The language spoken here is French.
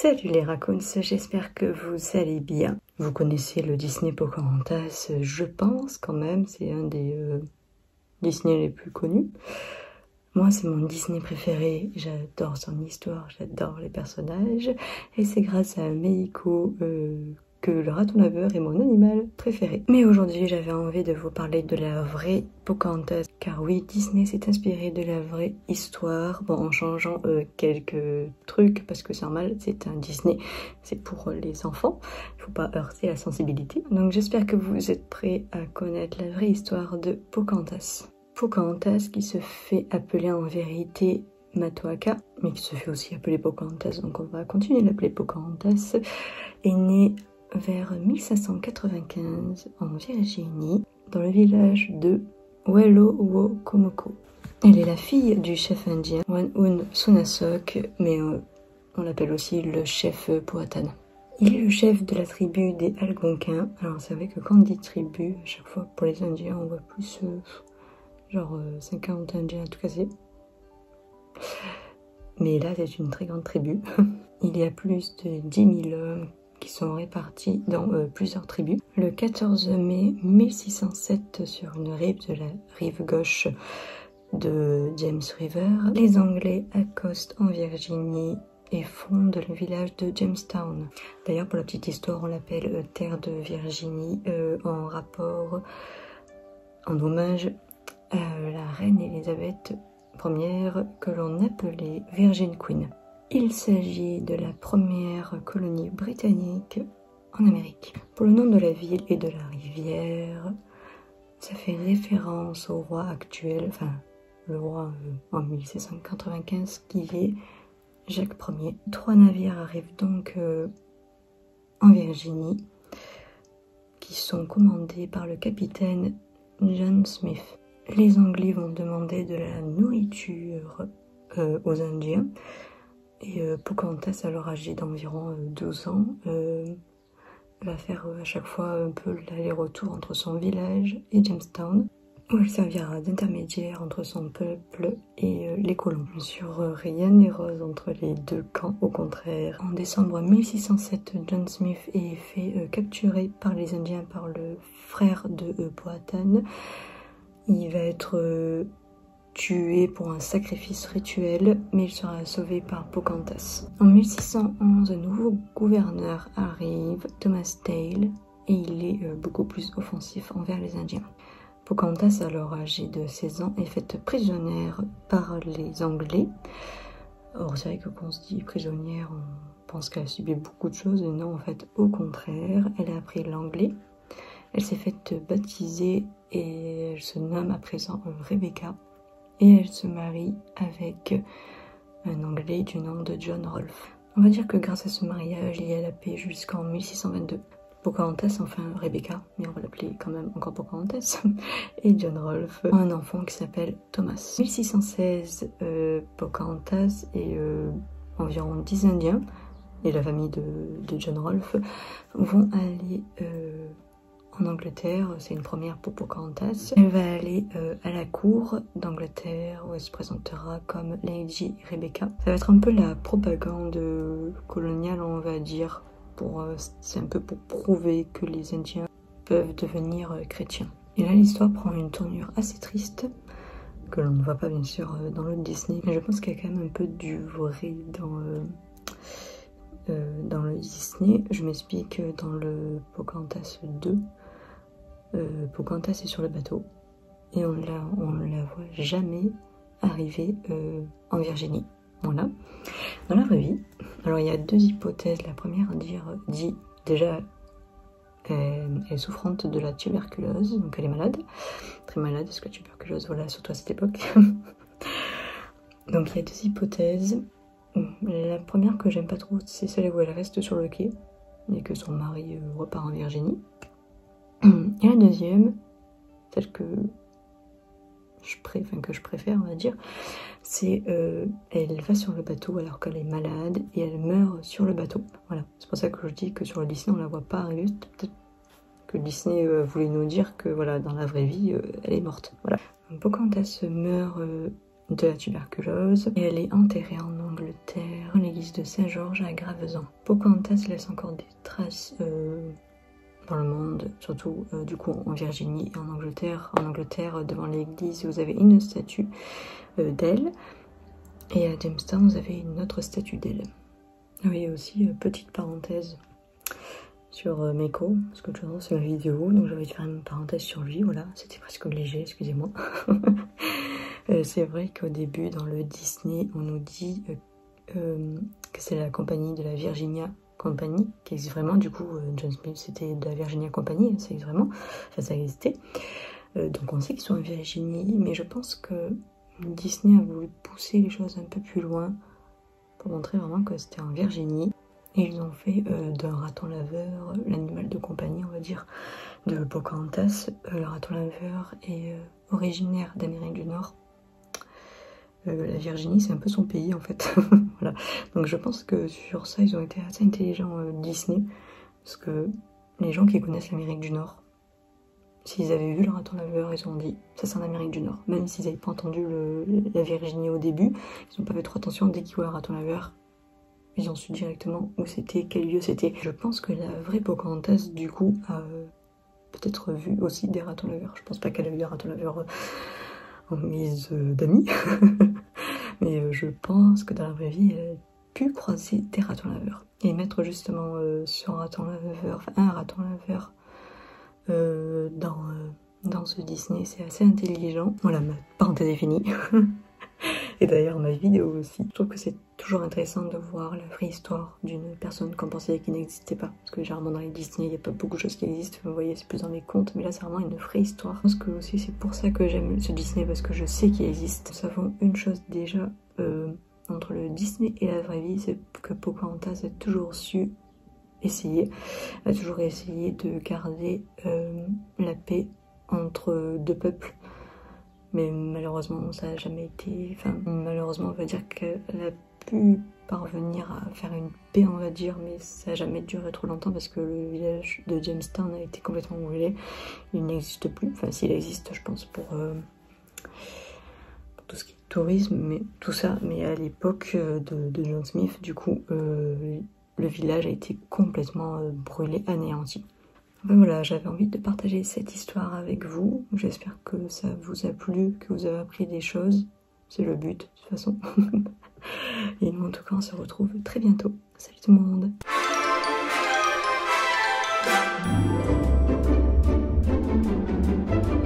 Salut les raccoons, j'espère que vous allez bien. Vous connaissez le Disney Pocahontas, je pense quand même, c'est un des Disney les plus connus. Moi c'est mon Disney préféré, j'adore son histoire, j'adore les personnages. Et c'est grâce à Meiko que le raton laveur est mon animal préféré. Mais aujourd'hui j'avais envie de vous parler de la vraie Pocahontas. Car oui, Disney s'est inspiré de la vraie histoire, bon, en changeant quelques trucs, parce que c'est normal, c'est un Disney, c'est pour les enfants, il faut pas heurter la sensibilité. Donc j'espère que vous êtes prêts à connaître la vraie histoire de Pocahontas. Pocahontas, qui se fait appeler en vérité Matoaka, mais qui se fait aussi appeler Pocahontas, donc on va continuer à l'appeler Pocahontas, est née vers 1595 en Virginie, dans le village de Welowokomoko. Elle est la fille du chef indien Wanun Sunasok, mais on l'appelle aussi le chef Powhatan. Il est le chef de la tribu des Algonquins. Alors c'est vrai que quand on dit tribu, à chaque fois pour les Indiens, on voit plus genre 50 Indiens à tout casser. Mais là c'est une très grande tribu. Il y a plus de 10 000 hommes qui sont répartis dans plusieurs tribus. Le 14 mai 1607, sur une rive de la rive gauche de James River, les Anglais accostent en Virginie et fondent le village de Jamestown. D'ailleurs, pour la petite histoire, on l'appelle Terre de Virginie en rapport, en hommage à la reine Élisabeth Ier que l'on appelait Virgin Queen. Il s'agit de la première colonie britannique en Amérique. Pour le nom de la ville et de la rivière, ça fait référence au roi actuel, enfin le roi en 1695 qui est Jacques Ier. 3 navires arrivent donc en Virginie qui sont commandés par le capitaine John Smith. Les Anglais vont demander de la nourriture aux Indiens. Et Pocahontas, alors âgée d'environ 12 ans, va faire à chaque fois un peu l'aller-retour entre son village et Jamestown, où elle servira d'intermédiaire entre son peuple et les colons. Bien sûr, rien n'est rose entre les deux camps, au contraire. En décembre 1607, John Smith est fait capturer par les Indiens par le frère de Powhatan. Il va être tué pour un sacrifice rituel, mais il sera sauvé par Pocahontas. En 1611, un nouveau gouverneur arrive, Thomas Dale, et il est beaucoup plus offensif envers les Indiens. Pocahontas, alors âgée de 16 ans, est faite prisonnière par les Anglais. Or, c'est vrai que quand on se dit prisonnière, on pense qu'elle a subi beaucoup de choses, et non, en fait, au contraire, elle a appris l'anglais. Elle s'est faite baptiser et elle se nomme à présent Rebecca. Et elle se marie avec un Anglais du nom de John Rolfe. On va dire que grâce à ce mariage, il y a la paix jusqu'en 1622. Pocahontas, enfin Rebecca, mais on va l'appeler quand même encore Pocahontas, et John Rolfe ont un enfant qui s'appelle Thomas. 1616, Pocahontas et environ 10 Indiens, et la famille de John Rolfe, vont aller en Angleterre. C'est une première pour Pocahontas. Elle va aller à la cour d'Angleterre où elle se présentera comme Lady Rebecca. Ça va être un peu la propagande coloniale, on va dire. C'est un peu pour prouver que les Indiens peuvent devenir chrétiens. Et là, l'histoire prend une tournure assez triste, que l'on ne voit pas bien sûr dans le Disney, mais je pense qu'il y a quand même un peu du vrai dans le Disney. Je m'explique, dans le Pocahontas 2, Pocahontas est sur le bateau et on la voit jamais arriver en Virginie. Voilà. Dans la vraie vie, alors il y a 2 hypothèses. La première dit déjà elle est souffrante de la tuberculose, donc elle est malade, très malade, parce que la tuberculose, voilà, surtout à cette époque. Donc il y a 2 hypothèses. La première que j'aime pas trop, c'est celle où elle reste sur le quai et que son mari repart en Virginie. Et la deuxième, celle que je préfère, on va dire, c'est elle va sur le bateau alors qu'elle est malade et elle meurt sur le bateau. Voilà, c'est pour ça que je dis que sur le Disney on la voit pas arriver. Peut-être que Disney voulait nous dire que voilà, dans la vraie vie elle est morte. Voilà. Donc, Pocahontas meurt de la tuberculose et elle est enterrée en Angleterre, dans l'église l'église de Saint-Georges à Gravesan. Pocahontas laisse encore des traces dans le monde, surtout du coup en Virginie et en Angleterre. En Angleterre, devant l'église, vous avez une statue d'elle, et à Jamestown, vous avez une autre statue d'elle. Oui, aussi, petite parenthèse sur Meko, parce que tu vois, c'est une vidéo, donc j'avais dû faire une parenthèse sur lui, voilà, c'était presque léger, excusez-moi. C'est vrai qu'au début, dans le Disney, on nous dit que c'est la compagnie de la Virginia Company, qui existe vraiment, du coup, John Smith, c'était de la Virginia Company, ça existe vraiment, enfin, ça existait. Donc on sait qu'ils sont en Virginie, mais je pense que Disney a voulu pousser les choses un peu plus loin, pour montrer vraiment que c'était en Virginie. Et ils ont fait d'un raton laveur l'animal de compagnie, on va dire, de Pocahontas. Le raton laveur est originaire d'Amérique du Nord. La Virginie, c'est un peu son pays en fait. Voilà. Donc je pense que sur ça, ils ont été assez intelligents Disney. Parce que les gens qui connaissent l'Amérique du Nord, s'ils avaient vu le raton laveur, ils ont dit ça c'est en Amérique du Nord. Même s'ils n'avaient pas entendu la Virginie au début, ils n'ont pas fait trop attention dès qu'ils voient le raton laveur. Ils ont su directement où c'était, quel lieu c'était. Je pense que la vraie Pocahontas, du coup, a peut-être vu aussi des ratons laveurs. Je pense pas qu'elle a eu des ratons laveurs en guise d'amis. Mais je pense que dans la vraie vie, elle a pu croiser des ratons laveurs. Et mettre justement sur un raton laveur, enfin un raton laveur dans ce Disney, c'est assez intelligent. Voilà, ma parenthèse est finie. Et d'ailleurs ma vidéo aussi. Je trouve que c'est toujours intéressant de voir la vraie histoire d'une personne qu'on pensait qui n'existait pas. Parce que généralement dans les Disney, il n'y a pas beaucoup de choses qui existent. Vous voyez, c'est plus dans les contes. Mais là, c'est vraiment une vraie histoire. Je pense que aussi c'est pour ça que j'aime ce Disney, parce que je sais qu'il existe. Nous savons une chose déjà, entre le Disney et la vraie vie, c'est que Pocahontas a toujours su essayer. A toujours essayé de garder la paix entre deux peuples. Mais malheureusement, ça n'a jamais été... Enfin, malheureusement, on va dire qu'elle a pu parvenir à faire une paix, on va dire, mais ça n'a jamais duré trop longtemps parce que le village de Jamestown a été complètement brûlé. Il n'existe plus. Enfin, s'il existe, je pense, pour tout ce qui est tourisme, mais tout ça. Mais à l'époque de John Smith, du coup, le village a été complètement brûlé, anéanti. Ben voilà, j'avais envie de partager cette histoire avec vous. J'espère que ça vous a plu, que vous avez appris des choses. C'est le but, de toute façon. Et nous, en tout cas, on se retrouve très bientôt. Salut tout le monde!